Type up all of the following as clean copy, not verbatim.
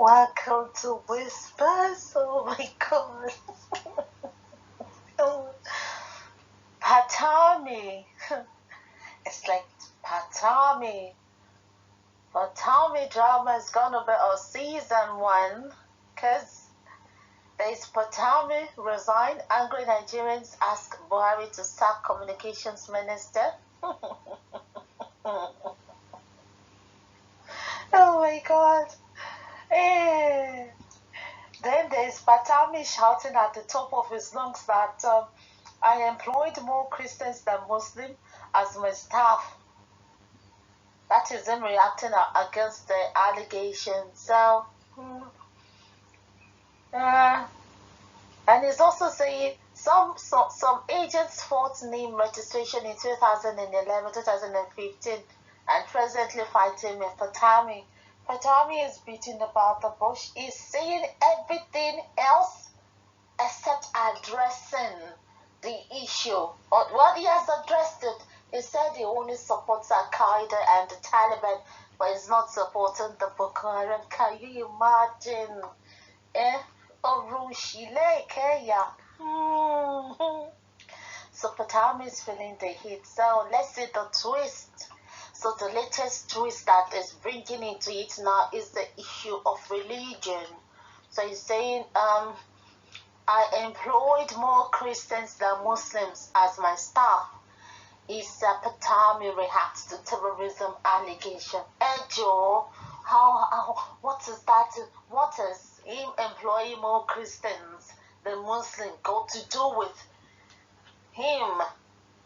Welcome to Whispers. Oh my god. Oh, Patami. It's like Patami. Patami drama is gonna be a season one. Cause there's Patami resign. Angry Nigerians ask Buhari to sack communications minister. Oh my god. Eh. Then there's Patami shouting at the top of his lungs that I employed more Christians than Muslims as my staff. That is him reacting against the allegation. So, and he's also saying some agents fought name registration in 2011, 2015, and presently fighting with Patami. Patami is beating about the bush. He's saying everything else except addressing the issue. Well, he has addressed it. He said he only supports Al-Qaeda and the Taliban, but he's not supporting the Boko Haram. Can you imagine? So Patami is feeling the heat. So let's see the twist. So the latest twist that is bringing into it now is the issue of religion. So he's saying, I employed more Christians than Muslims as my staff. Issa Patami reacts to terrorism allegation. Ejo, what is that? What is him employing more Christians than Muslims got to do with him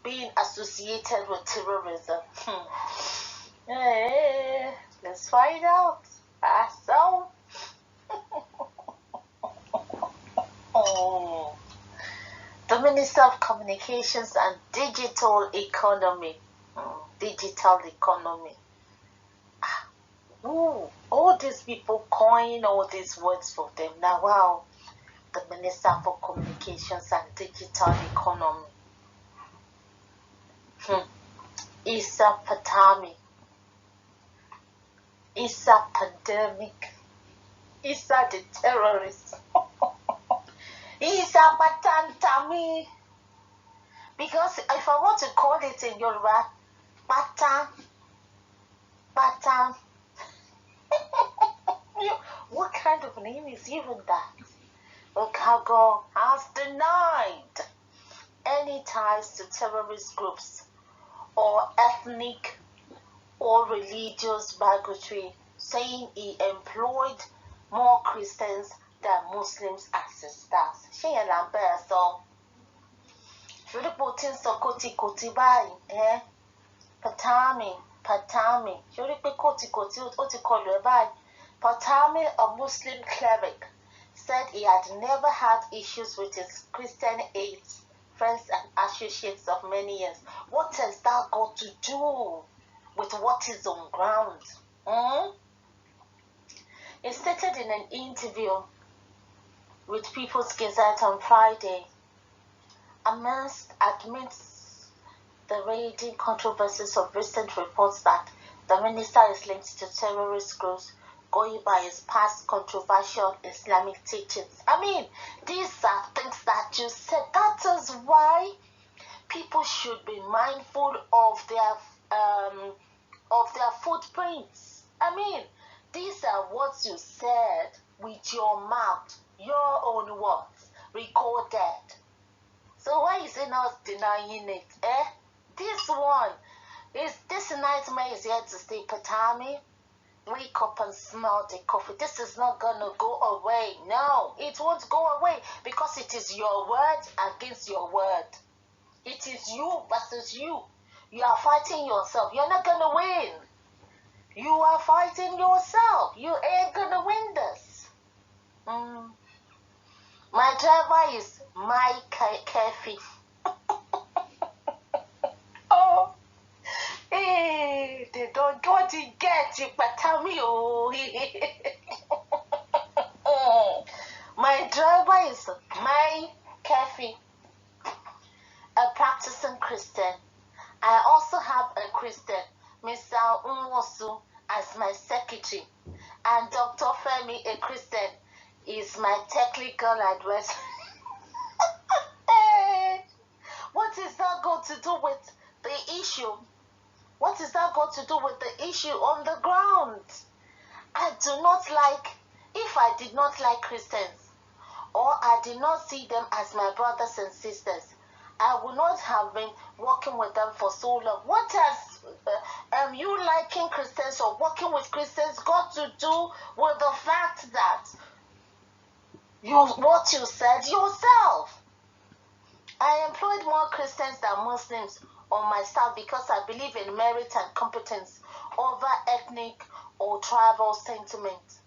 being associated with terrorism? Let's find out. So, the Minister of Communications and Digital Economy. Digital economy. All these people coin all these words for them. Now, wow. The Minister for Communications and Digital Economy. Issa Patami. Issa Pandemic. Issa the terrorist. Issa Pantatami. Because if I want to call it in Yoruba, Patan. What kind of name is even that? Okago has denied any ties to terrorist groups or ethnic or religious bigotry, saying he employed more Christians than Muslims as his staff. Ṣé yẹn là ń bẹ̀rẹ̀ sọ? Ṣorípò tí ń sọ kòtìkòtì báyìí, Patami. Ṣorí pé kòtìkòtì ó ti kọlù ẹ̀ báyìí. Patami, a Muslim cleric, said he had never had issues with his Christian aides, friends and associates of many years. What has that got to do with what is on ground? He stated in an interview with People's Gazette on Friday, amidst the raging controversies of recent reports that the minister is linked to terrorist groups going by his past controversial Islamic teachings. I mean, these are things that you said. That is why people should be mindful of their footprints. I mean, these are what you said with your mouth, your own words, recorded. So why is he not denying it? This nightmare is here to stay, Patami. Wake up and smell the coffee. This is not gonna go away. No, it won't go away because it is your word against your word. It is you versus you. You are fighting yourself. You're not gonna win. You are fighting yourself. You ain't gonna win this. My driver is my Kefi. Oh, hey, they don't want to get you, but tell me, my driver is my Kefi, a practicing Christian. I also have a Christian, Mr. Unwosu, as my secretary. and Dr. Femi, a Christian, is my technical advisor. What is that got to do with the issue? What is that got to do with the issue on the ground? I do not like, if I did not like Christians, or I did not see them as my brothers and sisters, I would not have been working with them for so long. What has you liking Christians or working with Christians got to do with the fact that what you said yourself? I employed more Christians than Muslims on my staff because I believe in merit and competence over ethnic or tribal sentiment.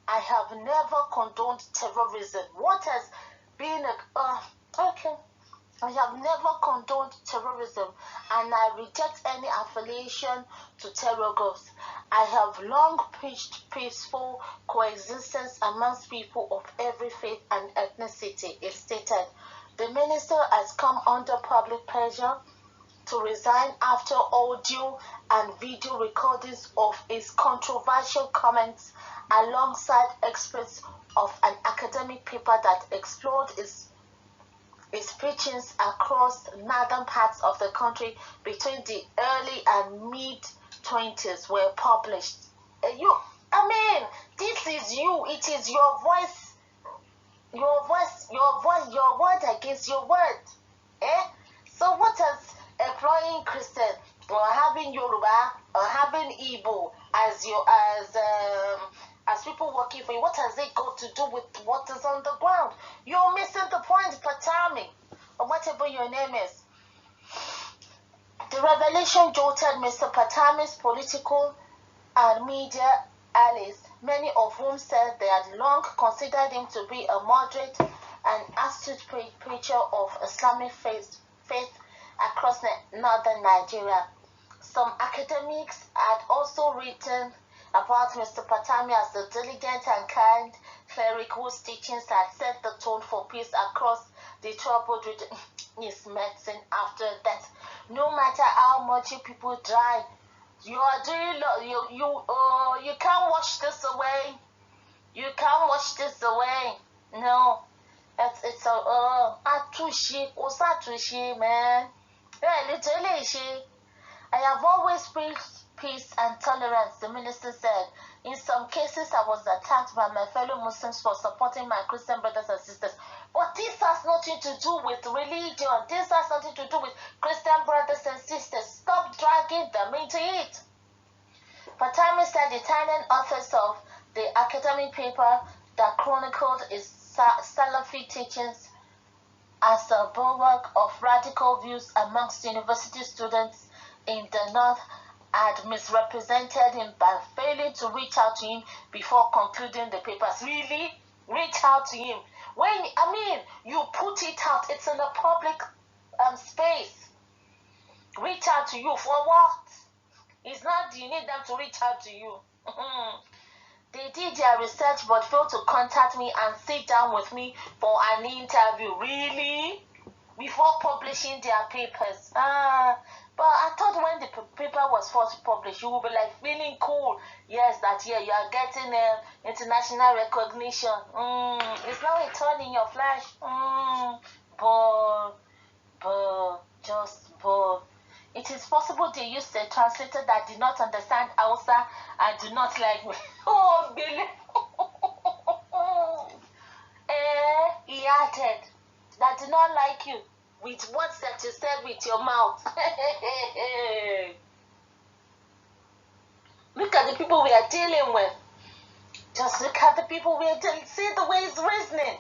I have never condoned terrorism. What has been okay? I have never condoned terrorism, and I reject any affiliation to terror groups. I have long preached peaceful coexistence amongst people of every faith and ethnicity, it stated. The minister has come under public pressure to resign after audio and video recordings of his controversial comments alongside experts of an academic paper that explored his preachings across northern parts of the country between the early and mid-20s were published. This is you. It is your voice, your word against your word. So what has employing Christian or having Yoruba or having Igbo as people working for you, what has it got to do with what is on the ground? You're missing the point, Patami, or whatever your name is. The revelation jolted Mr. Patami's political and media allies, many of whom said they had long considered him to be a moderate and astute preacher of Islamic faith across northern Nigeria. Some academics had also written about Mr. Patami as the diligent and kind cleric whose teachings had set the tone for peace across the troubled region. His medicine after death. No matter how much you people die, you are doing you can't wash this away. You can't wash this away. No, it's atushi, man. Literally, I have always preached peace and tolerance, the minister said. In some cases, I was attacked by my fellow Muslims for supporting my Christian brothers and sisters. But this has nothing to do with religion. This has nothing to do with Christian brothers and sisters. Stop dragging them into it. Patami said the Italian authors of the academic paper that chronicled his Salafi teachings as a bulwark of radical views amongst university students in the north had misrepresented him by failing to reach out to him before concluding the papers. Really? Reach out to him. You put it out. It's in a public space. Reach out to you for what? It's not you need them to reach out to you. They did their research but failed to contact me and sit down with me for an interview. Really? Before publishing their papers. But I thought when the paper was first published, you would be like feeling cool. Yes, you are getting international recognition. It's now a thorn in your flesh. But it is possible they used a translator that did not understand Hausa and do not like me. Oh, Billy. He added that do not like you with words that you said with your mouth. Look at the people we are dealing with. Just look at the people we are dealing. See the way he's reasoning.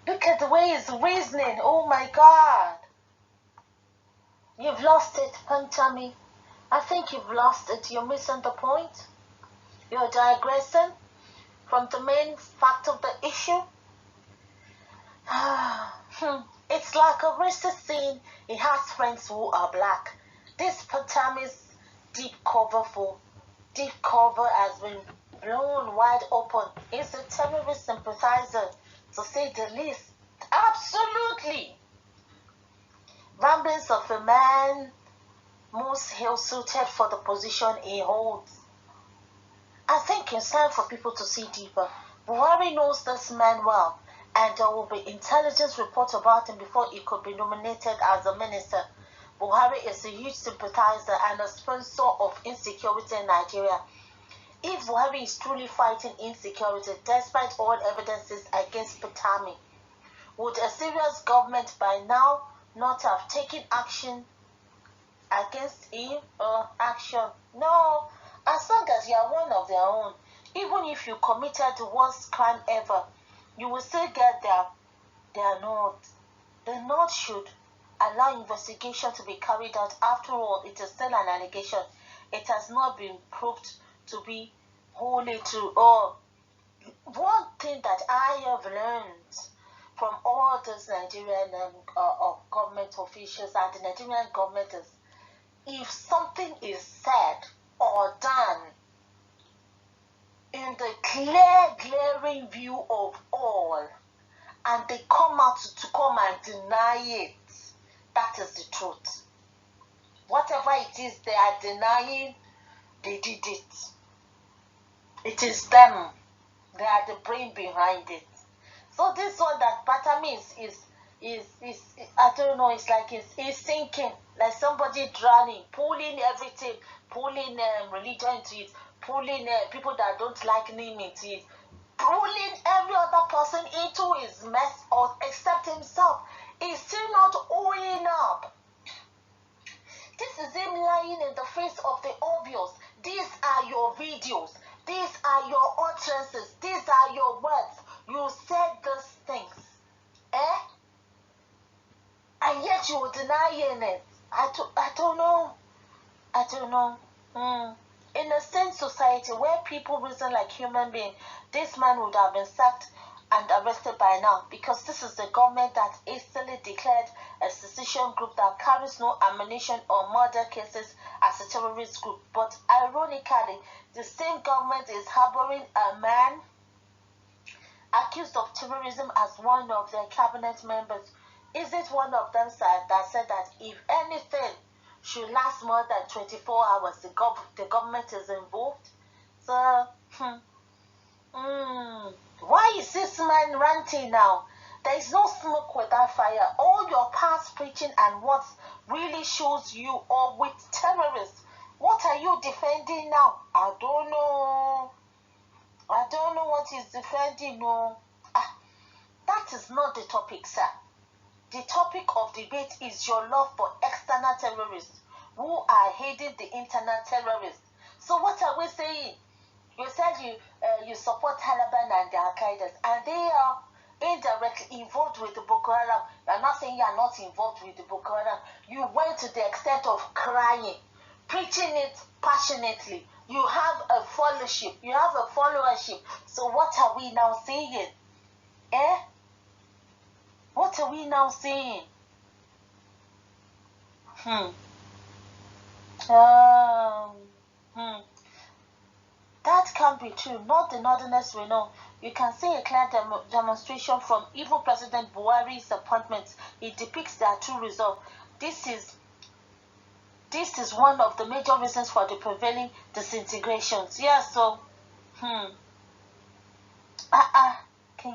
Look at the way he's reasoning. Oh my God. You've lost it, Pantatami. I think you've lost it. You're missing the point. You're digressing from the main fact of the issue. It's like a racist scene. He has friends who are black. This Patami's deep cover has been blown wide open. He's a terrorist sympathizer, to say the least. Absolutely. Ramblings of a man most ill-suited for the position he holds. I think it's time for people to see deeper. Buhari knows this man well, and there will be intelligence reports about him before he could be nominated as a minister. Buhari is a huge sympathizer and a sponsor of insecurity in Nigeria. If Buhari is truly fighting insecurity, despite all evidences against Pantatami, would a serious government by now not have taken action against him or action? No. As long as you are one of their own, even if you committed the worst crime ever, you will still get their note. The note should allow investigation to be carried out. After all, it is still an allegation. It has not been proved to be wholly true. One thing that I have learned from all those Nigerian government officials and the Nigerian government is, if something is said or done in the glaring view of all, and they come out to come and deny it, that is the truth. Whatever it is they are denying, they did it. It is them. They are the brain behind it. So this one that Pantatami is I don't know, it's like it's sinking, like somebody drowning, pulling everything, pulling religion into it, pulling people that don't like him into it, pulling every other person into his mess, or except himself. He's still not owing up. This is him lying in the face of the obvious. These are your videos. These are your utterances. These are your words. You said these things. And yet you were denying it. I don't know. I don't know. In a sane society where people reason like human beings, this man would have been sacked and arrested by now, because this is the government that hastily declared a secession group that carries no ammunition or murder cases as a terrorist group. But ironically, the same government is harboring a man accused of terrorism as one of their cabinet members. Is it one of them that said that if anything should last more than 24 hours, the government is involved? So, why is this man ranting now? There is no smoke without fire. All your past preaching and what really shows you are with terrorists. What are you defending now? I don't know. I don't know what he's defending. No. That is not the topic, sir. The topic of debate is your love for external terrorists who are aiding the internal terrorists. So what are we saying? You said you support Taliban and the Al-Qaeda, and they are indirectly involved with the Boko Haram. You're not saying you're not involved with the Boko Haram. You went to the extent of crying, preaching it passionately. You have a followership. You have a followership. So what are we now saying? What are we now saying? That can't be true. Not the northerners we know. You can see a clear demonstration from evil President Buhari's appointments. It depicts their true resolve. This is one of the major reasons for the prevailing disintegrations. Yeah, so can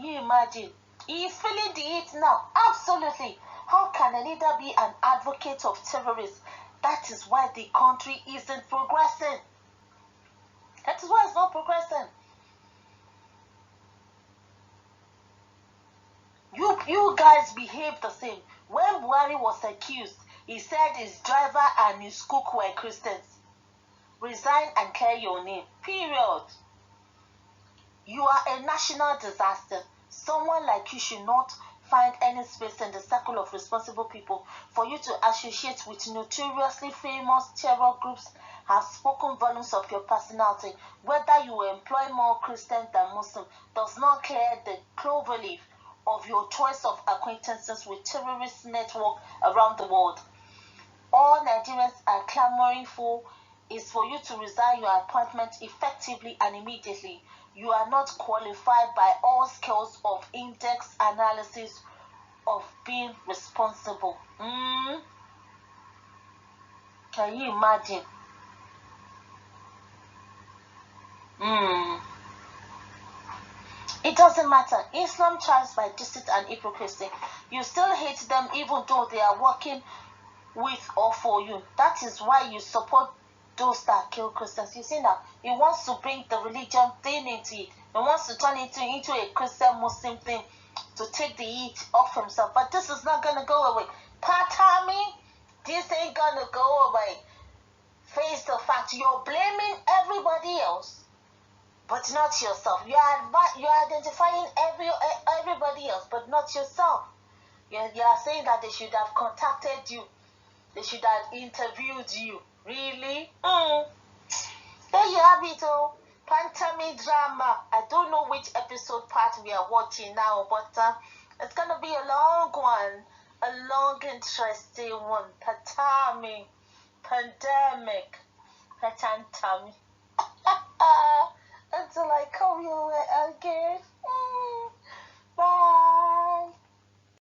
you imagine? He is feeling the heat now. Absolutely. How can a leader be an advocate of terrorists? That is why the country isn't progressing. That is why it's not progressing. You guys behave the same. When Buhari was accused, he said his driver and his cook were Christians. Resign and clear your name. Period. You are a national disaster. Someone like you should not find any space in the circle of responsible people. For you to associate with notoriously famous terror groups have spoken volumes of your personality. Whether you employ more Christians than Muslims does not clear the clover leaf of your choice of acquaintances with terrorist network around the world. All Nigerians are clamoring for is for you to resign your appointment effectively and immediately. You are not qualified by all skills of index analysis of being responsible. Can you imagine? It doesn't matter. Islam thrives by deceit and hypocrisy. You still hate them even though they are working with or for you. That is why you support those that kill Christians. You see now, he wants to bring the religion thing into it. He wants to turn it into a Christian Muslim thing to take the heat off himself. But this is not gonna go away. Pantatami, this ain't gonna go away. Face the fact you're blaming everybody else, but not yourself. You're identifying everybody else, but not yourself. You are saying that they should have contacted you. They should have interviewed you. Really? There you have it, oh. Pantatami drama. I don't know which episode part we are watching now, but it's gonna be a long one, a long, interesting one. Pantatami, pandemic, Pantatami. Until I come your way again. Bye.